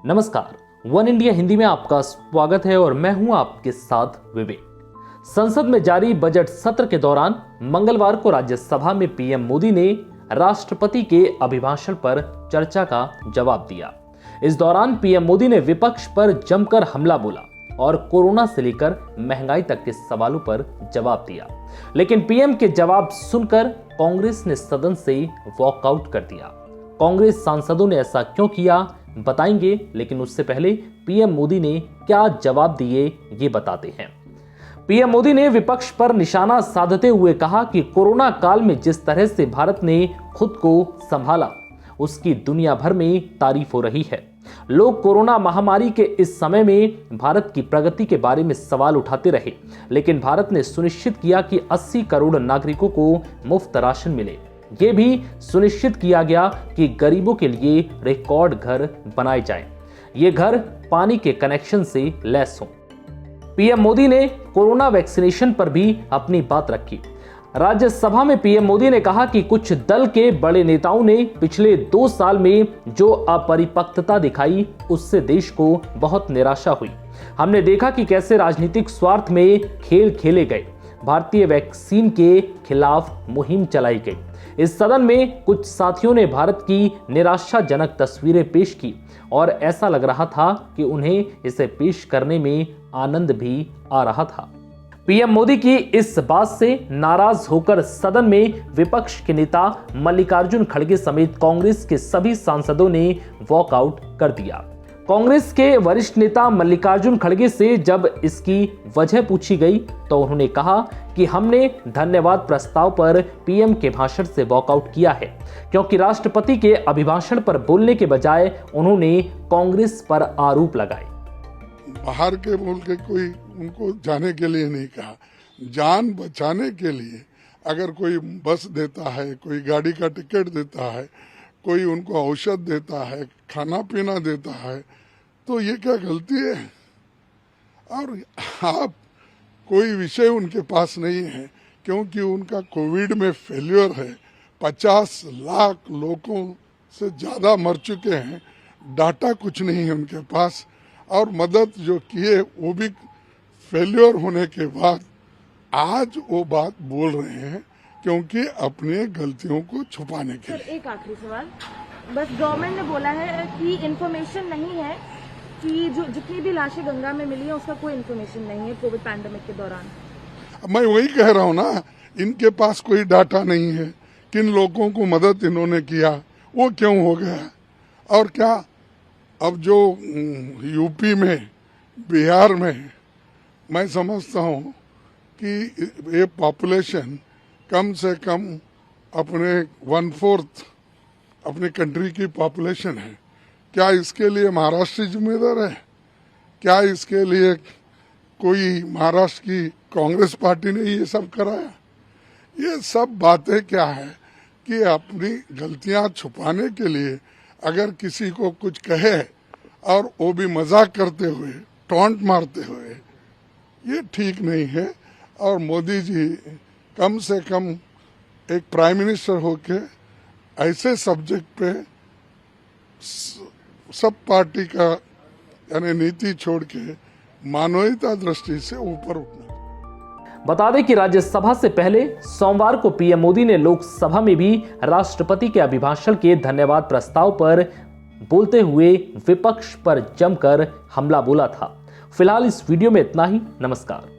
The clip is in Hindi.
नमस्कार, वन इंडिया हिंदी में आपका स्वागत है और मैं हूं आपके साथ विवेक। संसद में जारी बजट सत्र के दौरान मंगलवार को राज्यसभा में पीएम मोदी ने राष्ट्रपति के अभिभाषण पर चर्चा का जवाब दिया। इस दौरान पीएम मोदी ने विपक्ष पर जमकर हमला बोला और कोरोना से लेकर महंगाई तक के सवालों पर जवाब दिया। लेकिन पीएम के जवाब सुनकर कांग्रेस ने सदन से वॉकआउट कर दिया। कांग्रेस सांसदों ने ऐसा क्यों किया बताएंगे, लेकिन उससे पहले पीएम मोदी ने क्या जवाब दिए ये बताते हैं। पीएम मोदी ने विपक्ष पर निशाना साधते हुए कहा कि कोरोना काल में जिस तरह से भारत ने खुद को संभाला उसकी दुनिया भर में तारीफ हो रही है। लोग कोरोना महामारी के इस समय में भारत की प्रगति के बारे में सवाल उठाते रहे, लेकिन भारत ने सुनिश्चित किया कि 80 करोड़ नागरिकों को मुफ्त राशन मिले। ये भी सुनिश्चित किया गया कि गरीबों के लिए रिकॉर्ड घर बनाए जाएं। ये घर पानी के कनेक्शन से लैस हों। पीएम मोदी ने कोरोना वैक्सीनेशन पर भी अपनी बात रखी। राज्यसभा में पीएम मोदी ने कहा कि कुछ दल के बड़े नेताओं ने पिछले 2 साल में जो अपरिपक्वता दिखाई उससे देश को बहुत निराशा हुई। हमने देखा कि कैसे राजनीतिक स्वार्थ में खेल खेले गए। भारतीय वैक्सीन के खिलाफ मुहिम चलाई गई। इस सदन में कुछ साथियों ने भारत की निराशाजनक तस्वीरें पेश की और ऐसा लग रहा था कि उन्हें इसे पेश करने में आनंद भी आ रहा था। पीएम मोदी की इस बात से नाराज होकर सदन में विपक्ष के नेता मल्लिकार्जुन खड़गे समेत कांग्रेस के सभी सांसदों ने वॉकआउट कर दिया। कांग्रेस के वरिष्ठ नेता मल्लिकार्जुन खड़गे से जब इसकी वजह पूछी गई तो उन्होंने कहा कि हमने धन्यवाद प्रस्ताव पर पीएम के भाषण से वॉकआउट किया है, क्योंकि राष्ट्रपति के अभिभाषण पर बोलने के बजाय उन्होंने कांग्रेस पर आरोप लगाए। बाहर के मुल्क के कोई उनको जाने के लिए नहीं कहा, जान बचाने के लिए अगर कोई बस देता है, कोई गाड़ी का टिकट देता है, कोई उनको औषध देता है, खाना पीना देता है, तो ये क्या गलती है? और आप कोई विषय उनके पास नहीं है, क्योंकि उनका कोविड में फेल्योर है। 50 लाख लोगों से ज़्यादा मर चुके हैं, डाटा कुछ नहीं है उनके पास, और मदद जो किए वो भी फेल्योर होने के बाद आज वो बात बोल रहे हैं, क्योंकि अपने गलतियों को छुपाने के लिए। सर, एक आखिरी सवाल, बस गवर्नमेंट ने बोला है कि इन्फॉर्मेशन नहीं है कि जो जितनी भी लाशें गंगा में मिली है उसका कोई इन्फॉर्मेशन नहीं है कोविड पैंडेमिक के दौरान। मैं वही कह रहा हूँ ना, इनके पास कोई डाटा नहीं है, किन लोगों को मदद इन्होंने किया, वो क्यों हो गया। और क्या अब जो यूपी में, बिहार में, मैं समझता हूँ कि ये पॉपुलेशन कम से कम अपने 1/4 अपने कंट्री की पॉपुलेशन है। क्या इसके लिए महाराष्ट्र जिम्मेदार है? क्या इसके लिए कोई महाराष्ट्र की कांग्रेस पार्टी ने ये सब कराया? ये सब बातें क्या है कि अपनी गलतियां छुपाने के लिए अगर किसी को कुछ कहे और वो भी मजाक करते हुए, टॉन्ट मारते हुए, ये ठीक नहीं है। और मोदी जी कम से कम एक प्राइम मिनिस्टर होके ऐसे सब्जेक्ट पे सब पार्टी का यानी नीति छोड़ के मानवीयता दृष्टि से ऊपर उठना। बता दें कि राज्यसभा से पहले सोमवार को पीएम मोदी ने लोकसभा में भी राष्ट्रपति के अभिभाषण के धन्यवाद प्रस्ताव पर बोलते हुए विपक्ष पर जमकर हमला बोला था। फिलहाल इस वीडियो में इतना ही। नमस्कार।